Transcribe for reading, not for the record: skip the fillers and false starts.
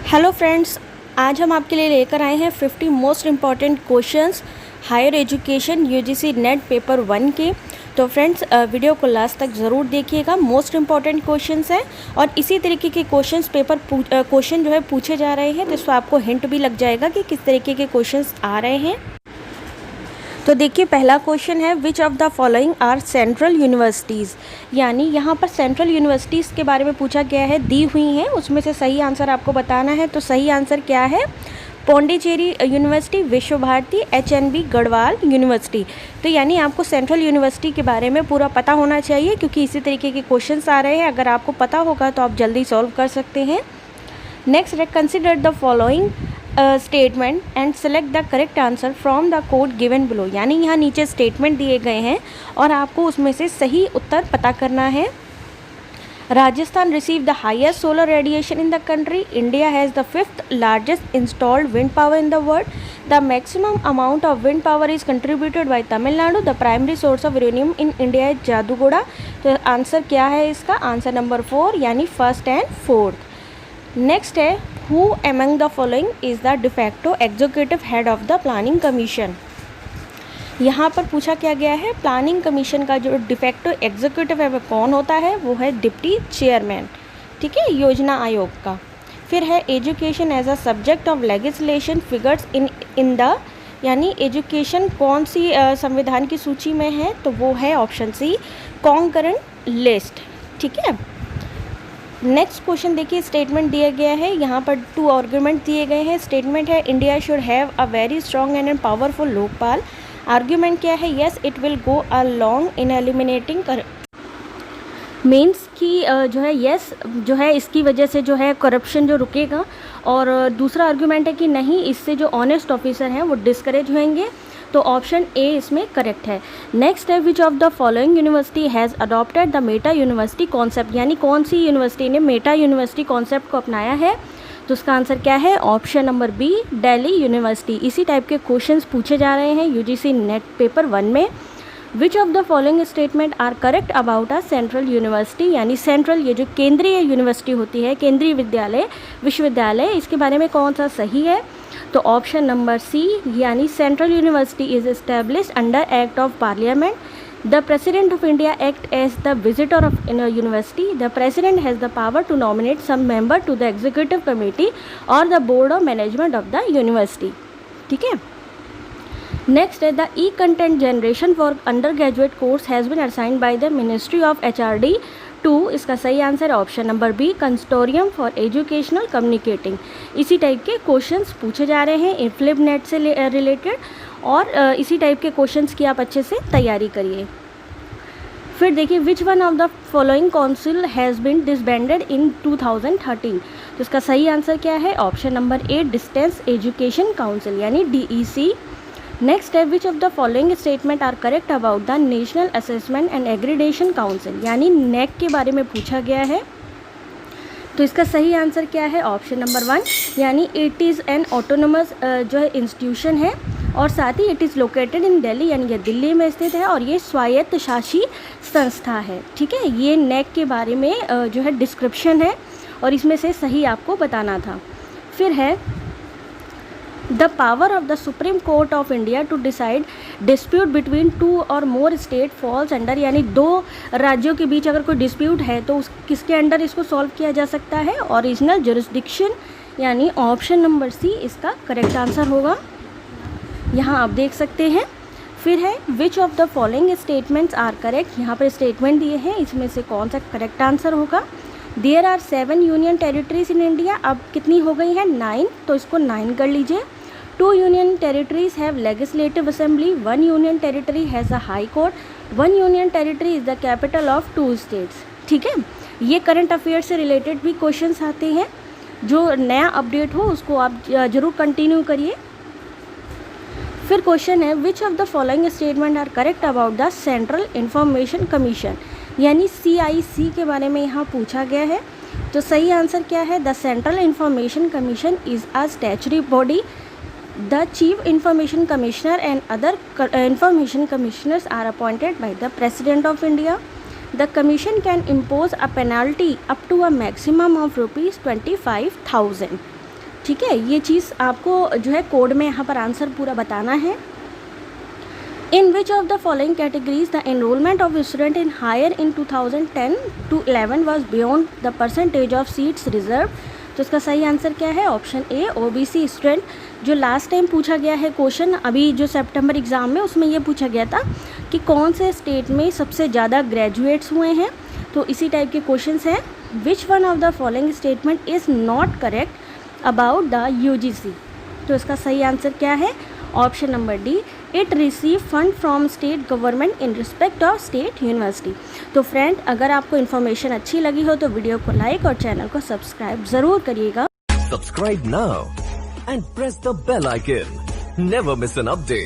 Hello friends, आज हम आपके लिए लेकर आए हैं 50 most important questions higher education UGC NET paper 1 के। तो फ्रेंड्स, वीडियो को लास्ट तक ज़रूर देखिएगा। मोस्ट इम्पॉर्टेंट क्वेश्चंस हैं और इसी तरीके के क्वेश्चन जो है पूछे जा रहे हैं, तो इससे आपको हिंट भी लग जाएगा कि किस तरीके के क्वेश्चंस आ रहे हैं। तो देखिए, पहला क्वेश्चन है which of the following are central universities, यानी यहाँ पर सेंट्रल यूनिवर्सिटीज़ के बारे में पूछा गया है, दी हुई हैं, उसमें से सही आंसर आपको बताना है। तो सही आंसर क्या है? पौंडीचेरी यूनिवर्सिटी, विश्व भारती, एचएनबी गढ़वाल यूनिवर्सिटी। तो यानी आपको सेंट्रल यूनिवर्सिटी के बारे में पूरा पता होना चाहिए, क्योंकि इसी तरीके के क्वेश्चंस आ रहे हैं। अगर आपको पता होगा तो आप जल्दी सॉल्व कर सकते हैं। नेक्स्ट है consider the following statement and select the correct answer from the code given below, यानी यहाँ नीचे स्टेटमेंट दिए गए हैं और आपको उसमें से सही उत्तर पता करना है। Rajasthan receive the highest solar radiation in the country, India has the 5th largest installed wind power in the world, the maximum amount of wind power is contributed bye Tamil Nadu, the primary source of uranium in India is Jaduguda. तो answer क्या है इसका? Answer number 4, यानी first and fourth. Next है who among the following is the de facto executive head of the planning commission. यहाँ पर पूछा क्या गया है, प्लानिंग कमीशन का जो डिफैक्टो एग्जीक्यूटिव है वह कौन होता है? वो है डिप्टी चेयरमैन, ठीक है, योजना आयोग का। फिर है education as a subject of legislation figures in the, यानी एजुकेशन कौन सी संविधान की सूची में है? तो वो है ऑप्शन सी, कॉन्करेंट लिस्ट, ठीक है। नेक्स्ट क्वेश्चन देखिए, स्टेटमेंट दिया गया है, यहाँ पर 2 आर्ग्यूमेंट दिए गए हैं। स्टेटमेंट है India should have a very strong and powerful Lokpal. Argument क्या है? Yes it will go a long in eliminating means कि जो है येस जो है इसकी वजह से जो है करप्शन जो रुकेगा। और दूसरा आर्ग्यूमेंट है कि नहीं, इससे जो ऑनेस्ट ऑफिसर हैं वो डिस्करेज होंगे। तो ऑप्शन ए इसमें करेक्ट है। नेक्स्ट है which of the following university has adopted the meta university concept, यानी कौन सी यूनिवर्सिटी ने मेटा यूनिवर्सिटी कॉन्सेप्ट को अपनाया है? तो उसका आंसर क्या है? Option number B, Delhi university. इसी टाइप के क्वेश्चंस पूछे जा रहे हैं यूजीसी नेट पेपर 1 में। Which of the following statement are correct about a central university, यानी सेंट्रल, ये जो केंद्रीय यूनिवर्सिटी होती है, केंद्रीय विद्यालय, विश्वविद्यालय, इसके बारे में कौन सा सही है? तो ऑप्शन नंबर सी, यानी central university is established under act of parliament, the president of India act as the visitor of university, the president has the power to nominate some member to the executive committee और the board of management of the university, ठीक है। Next है the e content generation for undergraduate course has been assigned by the ministry of HRD to, इसका सही answer है option number B, consortium for educational communicating. इसी type के questions पूछे जा रहे हैं इनफ्लिप नेट से रिलेटेड, और इसी टाइप के क्वेश्चंस की आप अच्छे से तैयारी करिए। फिर देखिए which one of the following council has been disbanded in 2013। तो इसका सही आंसर क्या है? Option number A, distance education council, यानी DEC। नेक्स्ट है which of the following statement are correct about the national assessment and accreditation council, यानी NAC के बारे में पूछा गया है। तो इसका सही आंसर क्या है? ऑप्शन नंबर 1, यानी इट इज़ एन ऑटोनोमस जो है इंस्टीट्यूशन है, और साथ ही it is located in Delhi, यानी ये दिल्ली में स्थित है, और ये स्वायत्त शासी संस्था है, ठीक है। ये NAC के बारे में जो है डिस्क्रिप्शन है, और इसमें से सही आपको बताना था। फिर है the power of the Supreme Court of India to decide dispute between 2 और मोर स्टेट फॉल्स अंडर, यानी 2 राज्यों के बीच अगर कोई डिस्प्यूट है तो उस किसके अंडर इसको सॉल्व किया जा सकता है? ओरिजिनल जुरिस्डिक्शन, यानी ऑप्शन नंबर सी इसका करेक्ट आंसर होगा। यहाँ आप देख सकते हैं। फिर है which of the following statements are correct, यहाँ पर स्टेटमेंट दिए हैं, इसमें से कौन सा करेक्ट आंसर होगा? There are 7 union territories in India, अब कितनी हो गई है? 9, तो इसको 9 कर लीजिए। 2 union territories have legislative assembly, 1 union territory has a high court, 1 union territory is the capital of 2 states, ठीक है। ये करंट अफेयर से रिलेटेड भी क्वेश्चंस आते हैं, जो नया अपडेट हो उसको आप ज़रूर कंटिन्यू करिए। फिर क्वेश्चन है which of the following statement are correct about the central information commission, यानी CIC के बारे में यहाँ पूछा गया है। तो सही आंसर क्या है? The central information commission is a statutory body, the chief information commissioner and other information commissioners are appointed by the president of India. The commission can impose a penalty up to a maximum of ₹25,000। ठीक है, ये चीज़ आपको जो है code में यहाँ पर answer पूरा बताना है। In which of the following categories the enrollment of student in higher in 2010 to 11 was beyond the percentage of seats reserved? तो इसका सही आंसर क्या है? Option A, OBC student. जो लास्ट टाइम पूछा गया है क्वेश्चन, अभी जो सितंबर एग्ज़ाम में, उसमें ये पूछा गया था कि कौन से स्टेट में सबसे ज़्यादा ग्रेजुएट्स हुए हैं, तो इसी टाइप के क्वेश्चंस हैं। विच one of the following statement is not correct about the UGC? तो इसका सही आंसर क्या है? Option number D, it receive fund from state government in respect of state university. तो फ्रेंड, अगर आपको इन्फॉर्मेशन अच्छी लगी हो तो वीडियो को लाइक और चैनल को सब्सक्राइब ज़रूर करिएगा। Subscribe now and press the bell icon. Never miss an update.